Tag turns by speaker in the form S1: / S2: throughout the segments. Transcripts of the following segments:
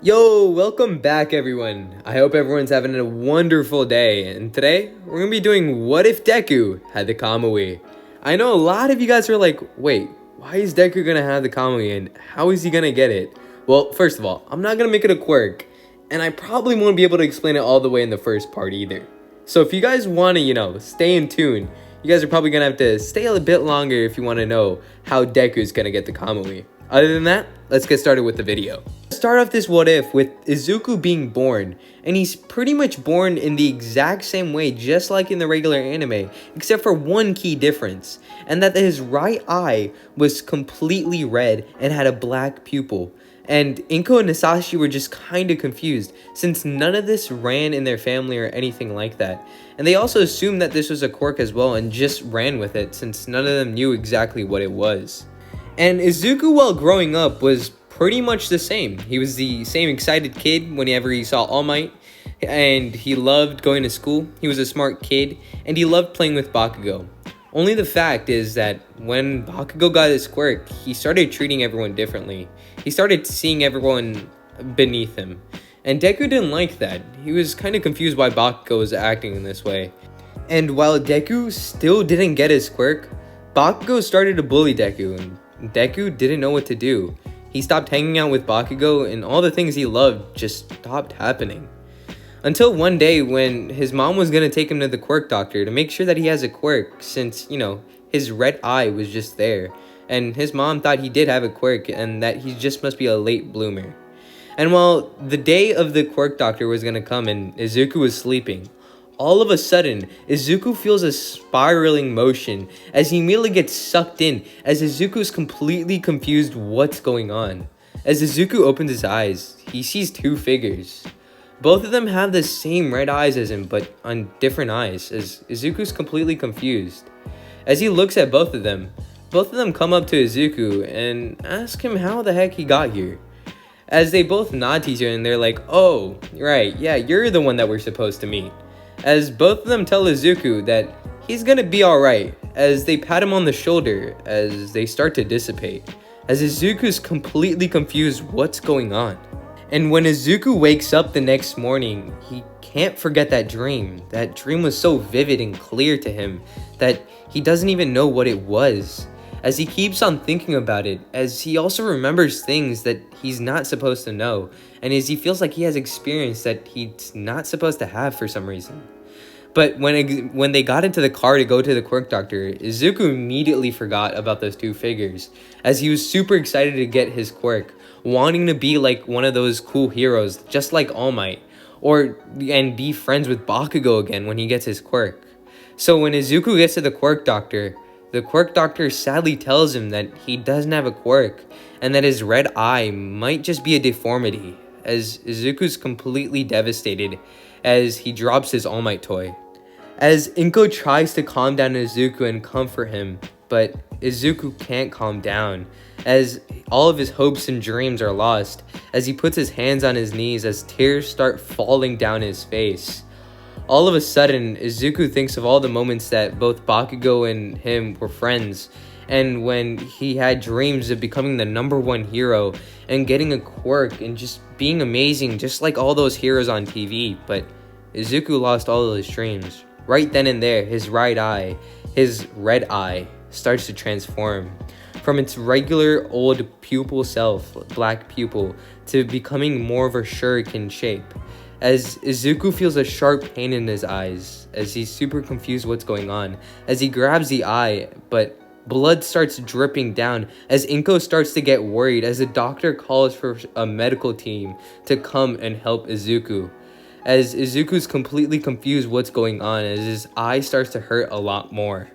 S1: Yo, welcome back everyone. I hope everyone's having a wonderful day, and today we're gonna be doing what if Deku had the Kamui. I know a lot of you guys are like, wait, why is Deku gonna have the Kamui and how is he gonna get it? Well, first of all, I'm not gonna make it a quirk, and I probably won't be able to explain it all the way in the first part either. So if you guys wanna, stay in tune, you guys are probably gonna have to stay a bit longer if you wanna know how Deku's gonna get the Kamui. Other than that, let's get started with the video. Start off this what if with Izuku being born, and he's pretty much born in the exact same way just like in the regular anime, except for one key difference, and that his right eye was completely red and had a black pupil. And Inko and Hisashi were just kinda confused, since none of this ran in their family or anything like that. And they also assumed that this was a quirk as well and just ran with it, since none of them knew exactly what it was. And Izuku, while growing up, was pretty much the same. He was the same excited kid whenever he saw All Might, and he loved going to school. He was a smart kid, and he loved playing with Bakugo. Only the fact is that when Bakugo got his quirk, he started treating everyone differently. He started seeing everyone beneath him. And Deku didn't like that. He was kind of confused why Bakugo was acting in this way. And while Deku still didn't get his quirk, Bakugo started to bully Deku, and Deku didn't know what to do. He stopped hanging out with Bakugo, and all the things he loved just stopped happening. Until one day when his mom was gonna take him to the quirk doctor to make sure that he has a quirk, since, his red eye was just there. And his mom thought he did have a quirk and that he just must be a late bloomer. And while the day of the quirk doctor was gonna come and Izuku was sleeping, all of a sudden, Izuku feels a spiraling motion as he immediately gets sucked in as Izuku is completely confused what's going on. As Izuku opens his eyes, he sees two figures. Both of them have the same red eyes as him, but on different eyes, as Izuku's completely confused. As he looks at both of them come up to Izuku and ask him how the heck he got here. As they both nod to each other and they're like, oh, right, yeah, you're the one that we're supposed to meet. As both of them tell Izuku that he's gonna be alright, as they pat him on the shoulder as they start to dissipate, as Izuku's completely confused what's going on. And when Izuku wakes up the next morning, he can't forget that dream. That dream was so vivid and clear to him that he doesn't even know what it was. As he keeps on thinking about it, as he also remembers things that he's not supposed to know, and as he feels like he has experience that he's not supposed to have for some reason. But when they got into the car to go to the quirk doctor, Izuku immediately forgot about those two figures, as he was super excited to get his quirk, wanting to be like one of those cool heroes, just like All Might, and be friends with Bakugo again when he gets his quirk. So when Izuku gets to the quirk doctor sadly tells him that he doesn't have a quirk, and that his red eye might just be a deformity, as Izuku's completely devastated as he drops his All Might toy. As Inko tries to calm down Izuku and comfort him, but Izuku can't calm down, as all of his hopes and dreams are lost, as he puts his hands on his knees as tears start falling down his face. All of a sudden, Izuku thinks of all the moments that both Bakugo and him were friends, and when he had dreams of becoming the #1 hero and getting a quirk and just being amazing just like all those heroes on TV, but Izuku lost all of his dreams. Right then and there, his right eye, his red eye, starts to transform from its regular old pupil self, black pupil, to becoming more of a shuriken shape. As Izuku feels a sharp pain in his eyes, as he's super confused what's going on, as he grabs the eye, but blood starts dripping down, as Inko starts to get worried, as the doctor calls for a medical team to come and help Izuku. As Izuku's completely confused what's going on, as his eye starts to hurt a lot more.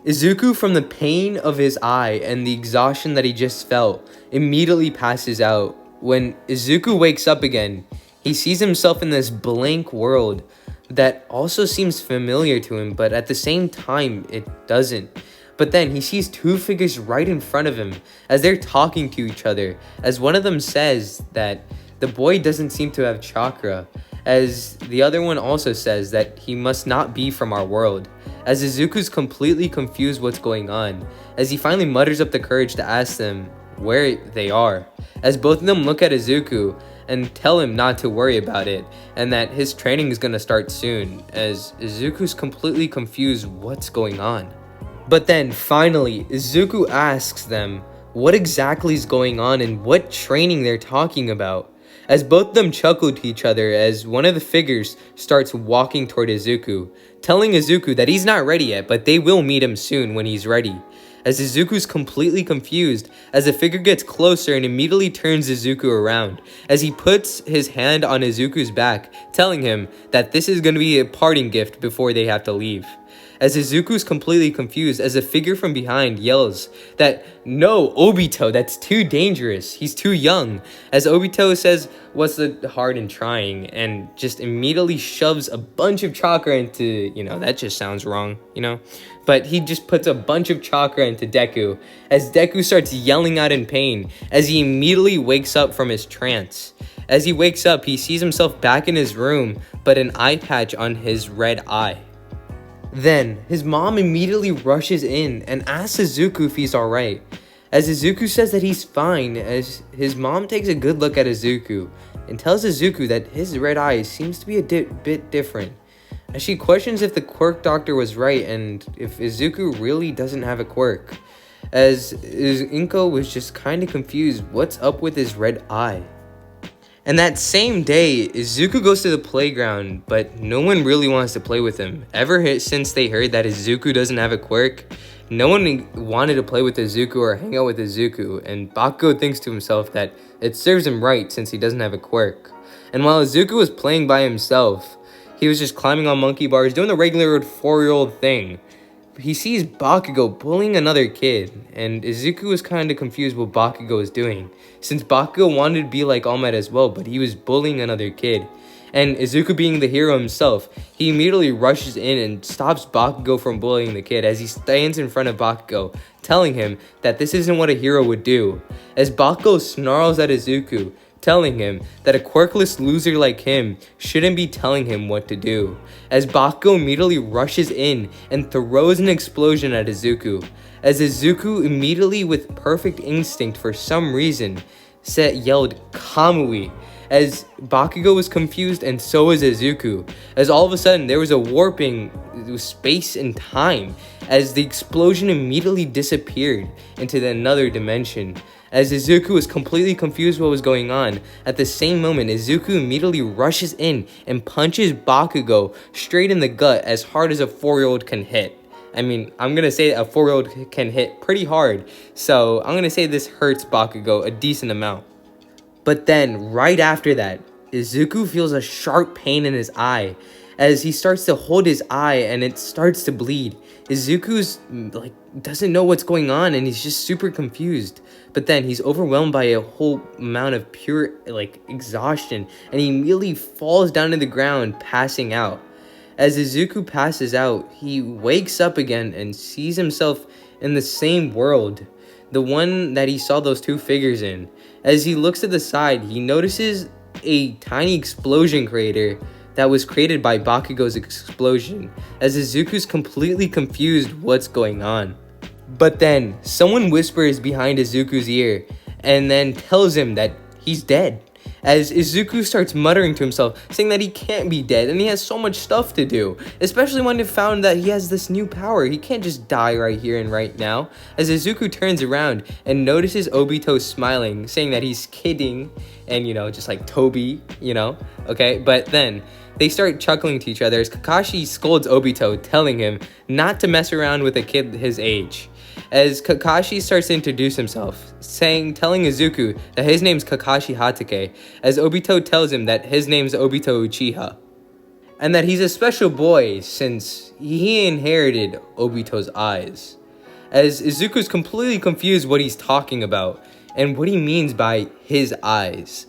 S1: Izuku, from the pain of his eye and the exhaustion that he just felt, immediately passes out. When Izuku wakes up again, he sees himself in this blank world that also seems familiar to him, but at the same time, it doesn't. But then he sees two figures right in front of him as they're talking to each other, as one of them says that the boy doesn't seem to have chakra, as the other one also says that he must not be from our world. As Izuku's completely confused what's going on, as he finally mutters up the courage to ask them where they are, as both of them look at Izuku and tell him not to worry about it and that his training is gonna start soon, as Izuku's completely confused what's going on. But then finally, Izuku asks them what exactly is going on and what training they're talking about, as both of them chuckle to each other as one of the figures starts walking toward Izuku, telling Izuku that he's not ready yet, but they will meet him soon when he's ready. As Izuku's completely confused as the figure gets closer and immediately turns Izuku around, as he puts his hand on Izuku's back, telling him that this is going to be a parting gift before they have to leave. As Izuku's completely confused as a figure from behind yells that, "No, Obito, that's too dangerous, he's too young," as Obito says, "What's the hard in trying?" and just immediately shoves a bunch of chakra into, that just sounds wrong, but he just puts a bunch of chakra into Deku, as Deku starts yelling out in pain as he immediately wakes up from his trance. As he wakes up, he sees himself back in his room, but an eye patch on his red eye. Then, his mom immediately rushes in and asks Izuku if he's alright, as Izuku says that he's fine, as his mom takes a good look at Izuku and tells Izuku that his red eye seems to be a bit different, as she questions if the quirk doctor was right and if Izuku really doesn't have a quirk, as Inko was just kinda confused what's up with his red eye. And that same day, Izuku goes to the playground, but no one really wants to play with him. Since they heard that Izuku doesn't have a quirk, no one wanted to play with Izuku or hang out with Izuku, and Bakugo thinks to himself that it serves him right since he doesn't have a quirk. And while Izuku was playing by himself, he was just climbing on monkey bars, doing the regular 4-year-old thing. He sees Bakugo bullying another kid, and Izuku was kinda confused what Bakugo was doing, since Bakugo wanted to be like All Might as well, but he was bullying another kid. And Izuku being the hero himself, he immediately rushes in and stops Bakugo from bullying the kid as he stands in front of Bakugo, telling him that this isn't what a hero would do. As Bakugo snarls at Izuku, telling him that a quirkless loser like him shouldn't be telling him what to do, as Bakugo immediately rushes in and throws an explosion at Izuku, as Izuku immediately with perfect instinct for some reason yelled Kamui, as Bakugo was confused and so was Izuku, as all of a sudden there was a warping space and time as the explosion immediately disappeared into another dimension. As Izuku was completely confused what was going on, at the same moment Izuku immediately rushes in and punches Bakugo straight in the gut as hard as a 4-year-old can hit. I mean, I'm gonna say a 4-year-old can hit pretty hard, so I'm gonna say this hurts Bakugo a decent amount. But then, right after that, Izuku feels a sharp pain in his eye as he starts to hold his eye and it starts to bleed. Izuku's doesn't know what's going on and he's just super confused. But then he's overwhelmed by a whole amount of pure exhaustion and he immediately falls down to the ground, passing out. As Izuku passes out, he wakes up again and sees himself in the same world, the one that he saw those two figures in. As he looks to the side, he notices a tiny explosion crater that was created by Bakugo's explosion, as Izuku's completely confused what's going on. But then, someone whispers behind Izuku's ear, and then tells him that he's dead. As Izuku starts muttering to himself, saying that he can't be dead, and he has so much stuff to do, especially when he found that he has this new power. He can't just die right here and right now. As Izuku turns around and notices Obito smiling, saying that he's kidding, and just like Toby, okay? But then, they start chuckling to each other as Kakashi scolds Obito, telling him not to mess around with a kid his age. As Kakashi starts to introduce himself, telling Izuku that his name's Kakashi Hatake, as Obito tells him that his name's Obito Uchiha, and that he's a special boy since he inherited Obito's eyes. As Izuku's completely confused what he's talking about and what he means by his eyes.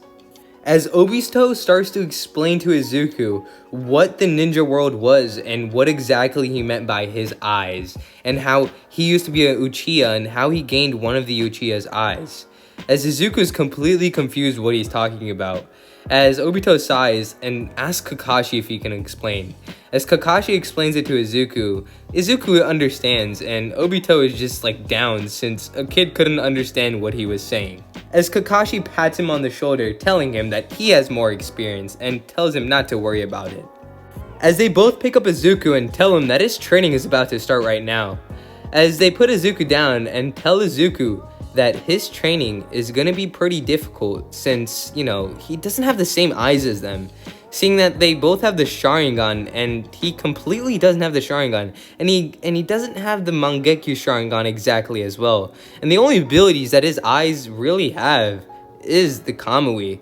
S1: As Obito starts to explain to Izuku what the ninja world was and what exactly he meant by his eyes, and how he used to be an Uchiha and how he gained one of the Uchiha's eyes. as Izuku is completely confused what he's talking about, as Obito sighs and asks Kakashi if he can explain. As Kakashi explains it to Izuku, Izuku understands, and Obito is just like down since a kid couldn't understand what he was saying. As Kakashi pats him on the shoulder, telling him that he has more experience and tells him not to worry about it. As they both pick up Izuku and tell him that his training is about to start right now. As they put Izuku down and tell Izuku that his training is gonna be pretty difficult since, he doesn't have the same eyes as them. Seeing that they both have the Sharingan and he completely doesn't have the Sharingan, and he doesn't have the Mangekyo Sharingan exactly as well. And the only abilities that his eyes really have is the Kamui.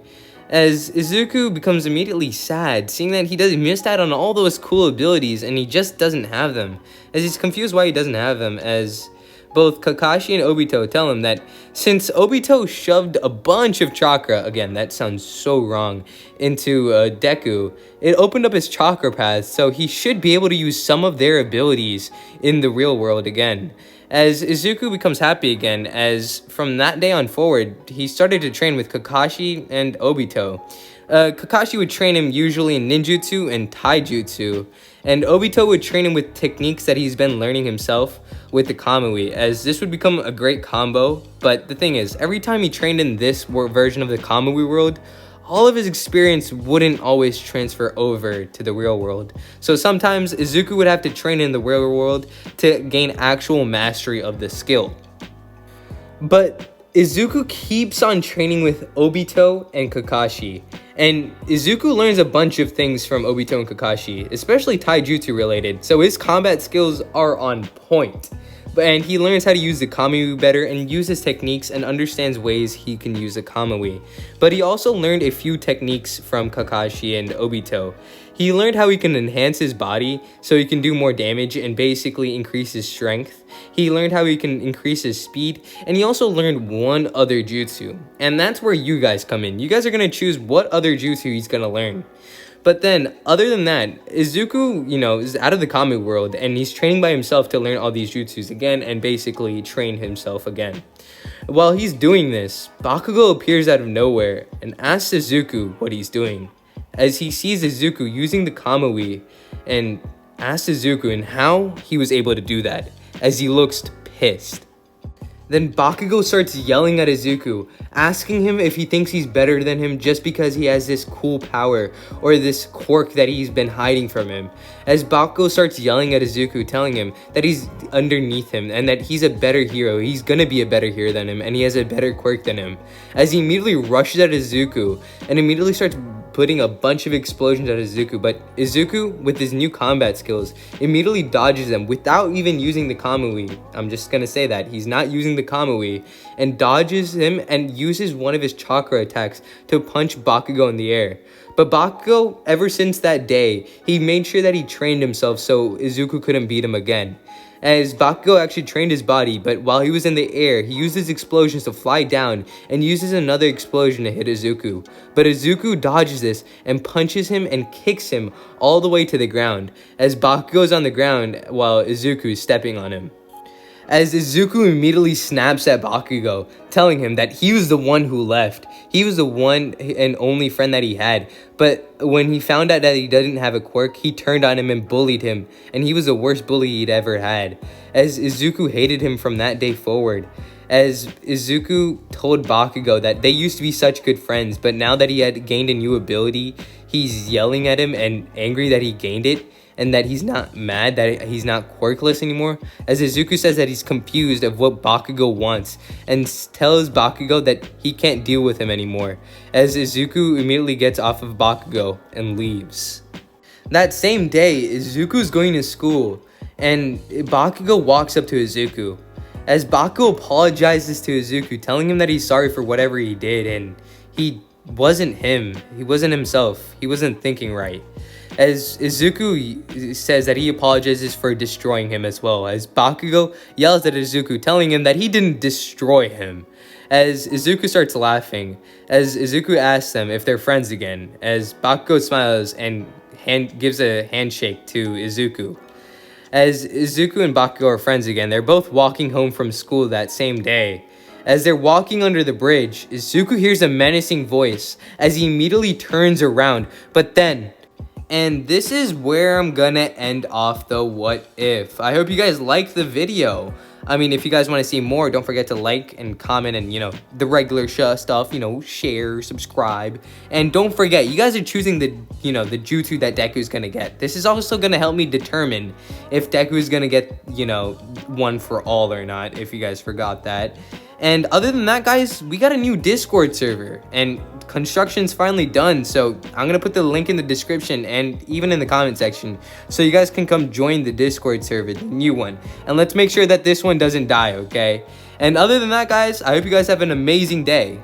S1: As Izuku becomes immediately sad, seeing that he missed out on all those cool abilities and he just doesn't have them. As he's confused why he doesn't have them, as both Kakashi and Obito tell him that since Obito shoved a bunch of chakra, again that sounds so wrong, into Deku, it opened up his chakra path, so he should be able to use some of their abilities in the real world again. As Izuku becomes happy again, as from that day on forward, he started to train with Kakashi and Obito. Kakashi would train him usually in ninjutsu and taijutsu, and Obito would train him with techniques that he's been learning himself with the Kamui, as this would become a great combo. But the thing is, every time he trained in this version of the Kamui world, all of his experience wouldn't always transfer over to the real world. So sometimes Izuku would have to train in the real world to gain actual mastery of the skill. But Izuku keeps on training with Obito and Kakashi. And Izuku learns a bunch of things from Obito and Kakashi, especially taijutsu related, so his combat skills are on point. And he learns how to use the Kamui better and uses techniques and understands ways he can use the Kamui. But he also learned a few techniques from Kakashi and Obito. He learned how he can enhance his body so he can do more damage and basically increase his strength. He learned how he can increase his speed, and he also learned one other jutsu. And that's where you guys come in. You guys are going to choose what other jutsu he's going to learn. But then, other than that, Izuku, is out of the Kamui world, and he's training by himself to learn all these jutsus again and basically train himself again. While he's doing this, Bakugo appears out of nowhere and asks Izuku what he's doing. As he sees Izuku using the Kamui and asks Izuku and how he was able to do that, as he looks pissed. Then Bakugo starts yelling at Izuku, asking him if he thinks he's better than him just because he has this cool power or this quirk that he's been hiding from him. As Bakugo starts yelling at Izuku, telling him that he's underneath him and that he's a better hero, he's gonna be a better hero than him and he has a better quirk than him. As he immediately rushes at Izuku and immediately starts putting a bunch of explosions at Izuku, but Izuku, with his new combat skills, immediately dodges them without even using the Kamui. I'm just gonna say that. He's not using the Kamui, and dodges him and uses one of his chakra attacks to punch Bakugo in the air. But Bakugo, ever since that day, he made sure that he trained himself so Izuku couldn't beat him again. As Bakugo actually trained his body, but while he was in the air, he used his explosions to fly down and uses another explosion to hit Izuku. But Izuku dodges this and punches him and kicks him all the way to the ground, as Bakugo's on the ground while Izuku is stepping on him. As Izuku immediately snaps at Bakugo, telling him that he was the one who left. He was the one and only friend that he had. But when he found out that he didn't have a quirk, he turned on him and bullied him. And he was the worst bully he'd ever had. As Izuku hated him from that day forward. As Izuku told Bakugo that they used to be such good friends, but now that he had gained a new ability, he's yelling at him and angry that he gained it. And that he's not mad, that he's not quirkless anymore, as Izuku says that he's confused of what Bakugo wants and tells Bakugo that he can't deal with him anymore, as Izuku immediately gets off of Bakugo and leaves. That same day, Izuku's going to school and Bakugo walks up to Izuku, as Bakugo apologizes to Izuku, telling him that he's sorry for whatever he did and he wasn't him, he wasn't himself, he wasn't thinking right. As Izuku says that he apologizes for destroying him as well, as Bakugo yells at Izuku, telling him that he didn't destroy him. As Izuku starts laughing, as Izuku asks them if they're friends again, as Bakugo smiles and gives a handshake to Izuku. As Izuku and Bakugo are friends again, they're both walking home from school that same day. As they're walking under the bridge, Izuku hears a menacing voice as he immediately turns around, but then... And this is where I'm gonna end off the what if. I hope you guys liked the video. I mean, if you guys want to see more, don't forget to like and comment and, the regular stuff, share, subscribe. And don't forget, you guys are choosing the jutsu that Deku's gonna get. This is also gonna help me determine if Deku is gonna get, one for all or not, if you guys forgot that. And other than that, guys, we got a new Discord server and construction's finally done. So I'm going to put the link in the description and even in the comment section so you guys can come join the Discord server, the new one. And let's make sure that this one doesn't die, okay? And other than that, guys, I hope you guys have an amazing day.